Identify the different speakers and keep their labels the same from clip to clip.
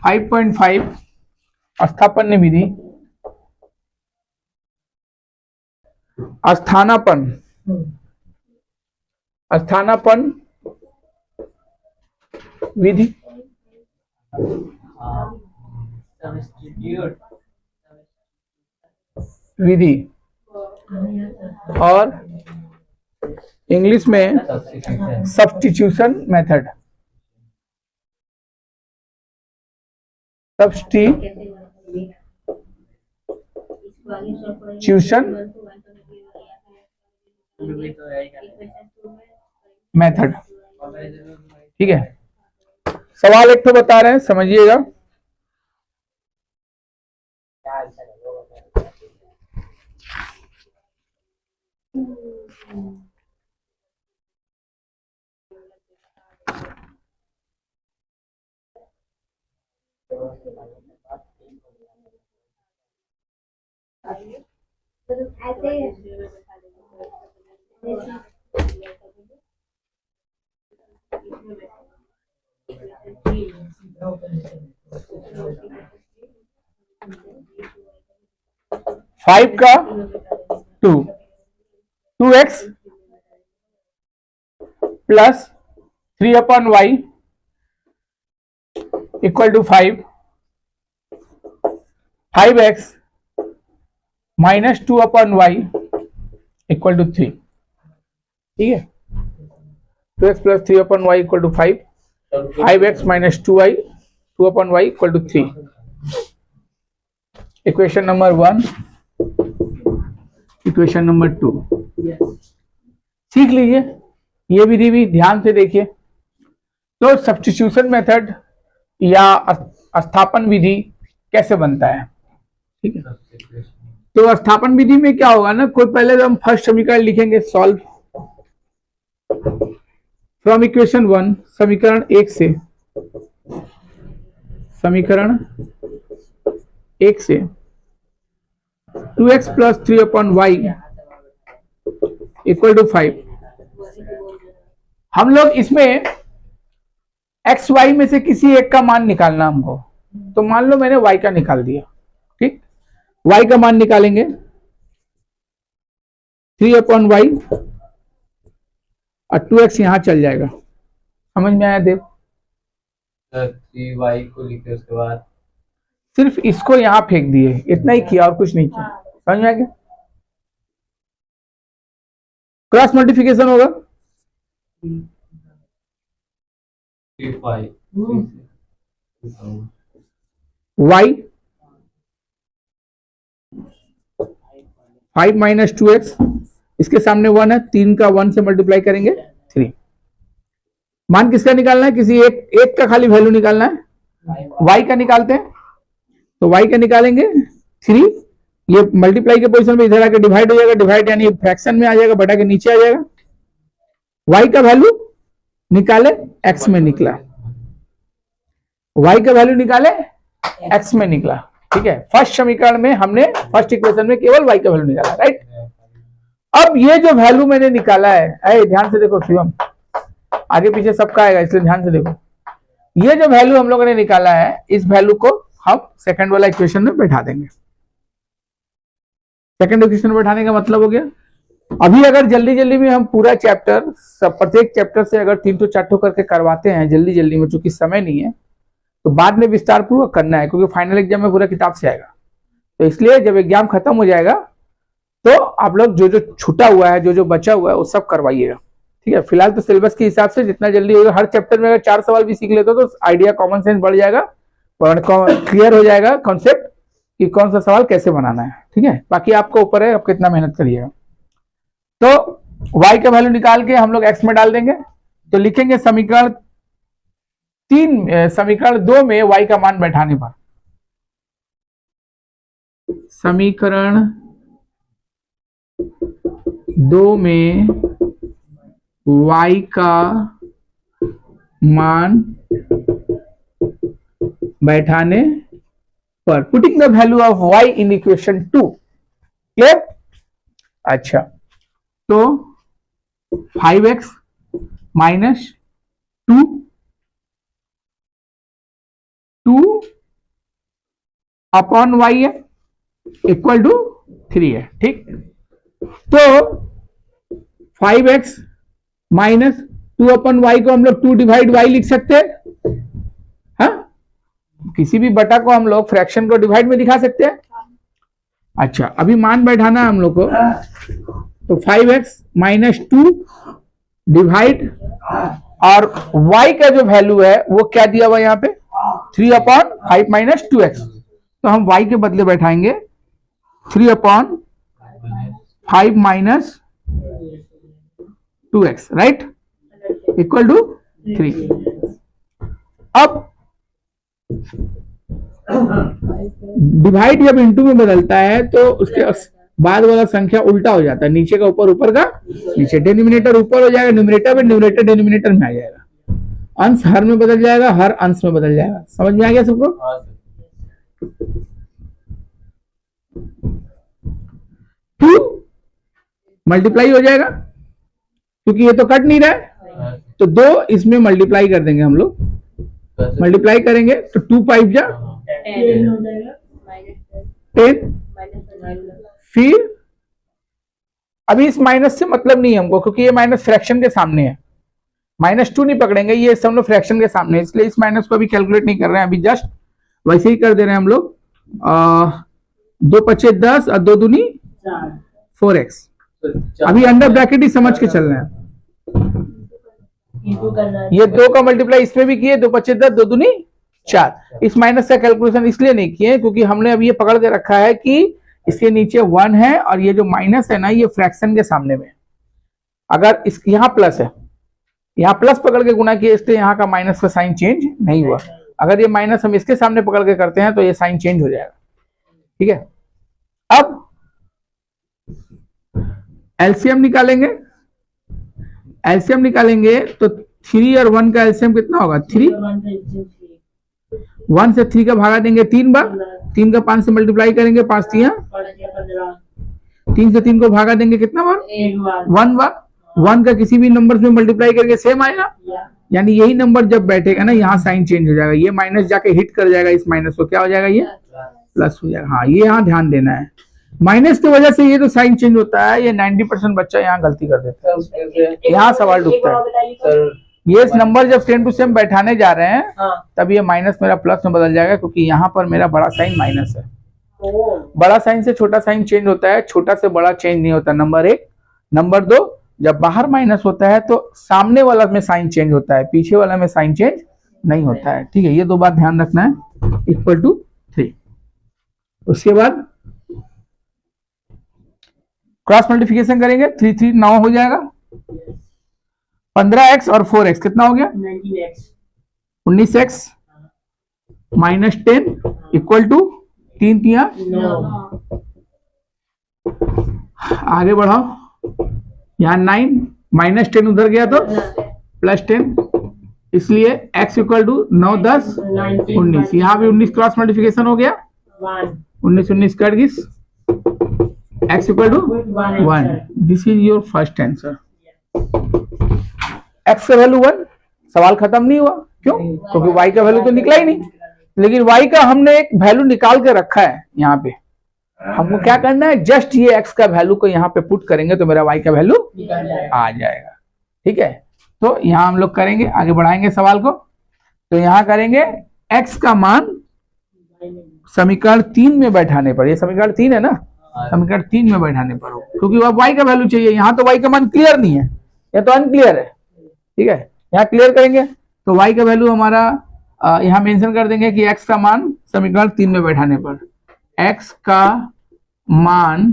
Speaker 1: 5.5 स्थानापन्न विधि, स्थानापन्न विधि विधि और इंग्लिश में सब्स्टिट्यूशन मेथड, सब्स्टिट्यूशन मेथड। ठीक है, सवाल एक तो बता रहे हैं, समझिएगा। फाइव का 2x plus 3/y equal to 5x minus 2/y equal to 3। ठीक है, 2x plus 3/y equal to 5x minus 2/y equal to 3। Equation number 1, equation number 2 सीख लीजिए, ये विधि भी ध्यान से देखिए। तो सब्स्टिट्यूशन मेथड या स्थानापन्न विधि कैसे बनता है। ठीक है, तो स्थानापन्न विधि में क्या होगा ना, कोई पहले तो हम फर्स्ट समीकरण लिखेंगे, सॉल्व फ्रॉम इक्वेशन 1, समीकरण 1 से, समीकरण 1 से 2x plus 3/y equal to 5। हम लोग इसमें एक्स वाई में से किसी एक का मान निकालना हमको, तो मान लो मैंने y का निकाल दिया। ठीक, y का मान निकालेंगे 3/y और 2x यहां चल जाएगा। समझ में आया देव?
Speaker 2: 3y को लिखे, उसके बाद
Speaker 1: सिर्फ इसको यहां फेंक दिए, इतना ही किया और कुछ नहीं किया। समझ में आ गया? क्रॉस मल्टीप्लिकेशन होगा y 5 माइनस 2x, इसके सामने 1 है, 3 का 1 से मल्टीप्लाई करेंगे 3। मान किसका निकालना है? किसी एक का खाली वैल्यू निकालना है, y का निकालते हैं। तो y का निकालेंगे 3, ये मल्टीप्लाई के पोजीशन में इधर आके डिवाइड हो जाएगा, डिवाइड यानी फ्रैक्शन में आ जाएगा, बटा के नीचे आ जाएगा। y का वैल्यू निकाले, x में निकला, y का वैल्यू निकाले, x में निकला। ठीक है, फर्स्ट समीकरण में हमने फर्स्ट इक्वेशन में केवल y का वैल्यू निकाला, राइट। अब ये जो वैल्यू मैंने निकाला है, अरे ध्यान से देखो शिवम, आगे पीछे सबका आएगा इसलिए ध्यान से देखो। ये जो वैल्यू हम लोगों ने निकाला है, इस वैल्यू को हम सेकंड वाला इक्वेशन में बैठा देंगे। सेकंड इक्वेशन में बैठाने का मतलब हो गया, अभी अगर जल्दी जल्दी में हम पूरा चैप्टर, प्रत्येक चैप्टर से अगर 3 4 करके करवाते हैं जल्दी जल्दी में, चूंकि समय नहीं है, तो बाद में विस्तार पूर्वक करना है, क्योंकि फाइनल एग्जाम में पूरा किताब से आएगा। तो इसलिए जब एग्जाम खत्म हो जाएगा तो आप लोग जो जो छूटा हुआ है, जो जो बचा हुआ है, वो सब करवाइएगा। ठीक है, फिलहाल तो सिलेबस के हिसाब से जितना जल्दी होगा, हर चैप्टर में अगर 4 सवाल भी सीख लेते हो तो आइडिया, कॉमन सेंस बढ़ जाएगा और क्लियर हो जाएगा कॉन्सेप्ट कि कौन सा सवाल कैसे बनाना है। ठीक है, बाकी आपको ऊपर है, आप कितना मेहनत करिएगा। तो y का वैल्यू निकाल के हम लोग x में डाल देंगे, तो लिखेंगे समीकरण 2 में y का मान बैठाने पर, समीकरण 2 में y का मान बैठाने पर, putting the value of y in equation 2। Clear? अच्छा, तो 5x माइनस 2 2 अपॉन वाई है इक्वल टू 3 है। ठीक, तो 5x माइनस 2 अपॉन वाई को हम लोग 2 डिवाइड वाई लिख सकते हैं। हाँ, किसी भी बटा को हम लोग फ्रैक्शन को डिवाइड में दिखा सकते हैं। अच्छा, अभी मान बैठाना है हम लोग को, तो 5x माइनस 2 डिवाइड, और y का जो वैल्यू है वो क्या दिया हुआ यहाँ पे 3 अपॉन 5 माइनस 2x, तो हम y के बदले बैठाएंगे 3 upon 5 minus 2x, right, equal to 3। अब डिवाइड जब इनटू में बदलता है तो उसके बाद वाला संख्या उल्टा हो जाता है, नीचे का ऊपर, ऊपर का नीचे, डिनोमिनेटर ऊपर हो जाएगा न्यूमरेटर में, न्यूमरेटर डिनोमिनेटर में आ जाएगा, अंश हर में बदल जाएगा, हर अंश में बदल जाएगा। समझ में आ गया सबको? 2 मल्टीप्लाई हो जाएगा क्योंकि ये तो कट नहीं रहा है, तो 2 इसमें मल्टीप्लाई कर देंगे हम लोग, मल्टीप्लाई करेंगे तो 2 5 जा 10, फिर अभी इस माइनस से मतलब नहीं है हमको क्योंकि ये माइनस फ्रैक्शन के सामने है, -2 नहीं पकड़ेंगे, ये सब लोग फ्रैक्शन के सामने है, इसलिए इस माइनस को अभी कैलकुलेट नहीं कर रहे हैं, अभी जस्ट वैसे ही कर दे रहे हैं हम लोग। 2 5 10 और 2 दूनी 4x, अभी अंडर ब्रैकेट ही समझ के चल रहे हैं। ये 2 का मल्टीप्लाई इसमें भी किए, 2 5 10 2 दूनी 4। इस माइनस का कैलकुलेशन इसलिए नहीं किए क्योंकि हमने अभी ये पकड़ के रखा है कि इसके नीचे 1 है और ये जो माइनस है ना ये फ्रैक्शन के सामने में, अगर इस यहाँ प्लस है, यहाँ प्लस पकड़ के गुना किए इसलिए यहाँ का माइनस का साइन चेंज नहीं हुआ, अगर ये माइनस हम इसके सामने पकड़ के करते हैं तो ये साइन चेंज हो जाएगा। ठीक है, अब एलसीएम निकालेंगे, एलसीएम निकालेंगे तो 3 और 1 का एलसीएम कितना होगा 3, 1 से 3 का भागा देंगे 3 बार, 3 का 5 से मल्टीप्लाई करेंगे, 5 3 3 से 3 को भागा देंगे कितना बार 1 बार, 1 का किसी भी नंबर में मल्टीप्लाई करके सेम आएगा, यानी यही नंबर जब बैठेगा ना यहाँ साइन चेंज हो जाएगा, ये माइनस जाके हिट कर जाएगा इस माइनस को, क्या हो जाएगा ये प्लस हो जाएगा। हाँ, ये यहाँ ध्यान देना है, माइनस की वजह से ये तो साइन चेंज होता है, ये 90% बच्चा यहाँ गलती कर देता है, यहाँ सवाल डूबता है। ये नंबर जब सेम टू सेम बैठाने जा रहे हैं तब ये माइनस मेरा प्लस में बदल जाएगा क्योंकि यहाँ पर मेरा बड़ा साइन माइनस है, बड़ा साइन से छोटा साइन चेंज होता है, छोटा से बड़ा चेंज नहीं होता, नंबर 1। नंबर 2, जब बाहर माइनस होता है तो सामने वाला में साइन चेंज होता है, पीछे वाला में साइन चेंज नहीं होता है। ठीक है, ये 2 बात ध्यान रखना है, इक्वल टू 3। उसके बाद क्रॉस मल्टीप्लिकेशन करेंगे, 3 3 9 हो जाएगा, 15x और 4x कितना हो गया 19x माइनस 10 इक्वल टू 3 3 आगे बढ़ाओ, यहाँ 9 माइनस 10 उधर गया तो प्लस 10, इसलिए x इक्वल टू 9 10 19, यहाँ भी 19 क्रॉस मल्टीप्लिकेशन हो गया, 19 19 कट गई, x equal to 1। This is your first answer. x का वैल्यू 1, सवाल खत्म नहीं हुआ, क्यों? क्योंकि y का वैल्यू तो निकला ही नहीं, लेकिन y का हमने एक वैल्यू निकाल के रखा है यहाँ पे, हमको क्या करना है, जस्ट ये x का वैल्यू को यहाँ पे पुट करेंगे तो मेरा y का वैल्यू आ जाएगा। ठीक है, तो यहाँ हम लोग करेंगे, आगे बढ़ाएंगे सवाल को, तो यहाँ करेंगे x का मान समीकरण 3 में बैठाने पर, ये समीकरण 3 है ना, समीकरण 3 में बैठाने पर हो, क्योंकि वह y का वैल्यू चाहिए, यहाँ तो y का मान क्लियर नहीं है, ये तो अनक्लियर है। ठीक है, यहाँ क्लियर करेंगे तो y का वैल्यू हमारा यहाँ मेंशन कर देंगे कि x का मान समीकरण 3 में बैठाने पर, x का मान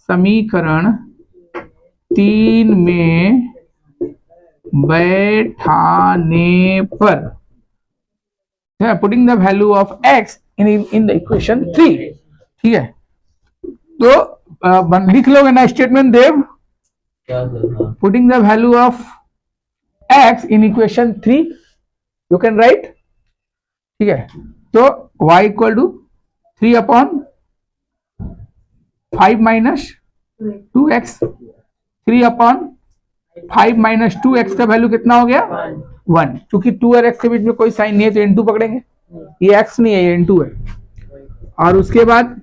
Speaker 1: समीकरण 3 में बैठाने पर, putting the value of x in the equation 3। ठीक है, तो लिख लोगे ना स्टेटमेंट देव, putting the value of x in equation 3 you can write। ठीक है, तो y equal to 3 upon 5 minus 2x, 3 upon 5 minus 2x का वैल्यू कितना हो गया 1, क्योंकि 2 और x के बीच में कोई साइन नहीं है तो इनटू पकड़ेंगे, ये x नहीं है, ये इनटू है। और उसके बाद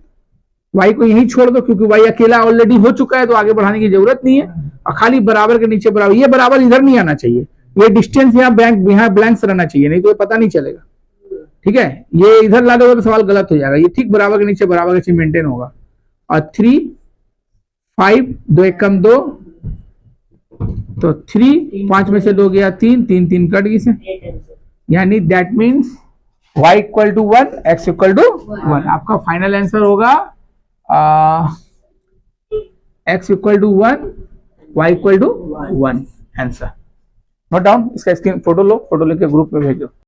Speaker 1: y को यहीं छोड़ दो, क्योंकि y अकेला ऑलरेडी हो चुका है तो आगे बढ़ाने की जरूरत नहीं है। और खाली बराबर के नीचे बराबर, ये बराबर इधर नहीं आना चाहिए, ये डिस्टेंस यहाँ ब्लैंक्स रहना चाहिए, नहीं तो ये पता नहीं चलेगा। ठीक है, ये इधर ला दोगे तो सवाल गलत हो जाएगा। ये ठीक बराबर के नीचे बराबर के नीचे मेंटेन होगा। और 3 5 2 1 कम 2, तो 3 5 में से 2 गया 3 3 3 कट गई से, यानी that means y equal to 1 x equal to 1। आपका फाइनल आंसर होगा x equal to 1 y equal to 1 answer. Note down, इसका स्क्रीन फोटो लो, फोटो लेके ग्रुप में भेजो।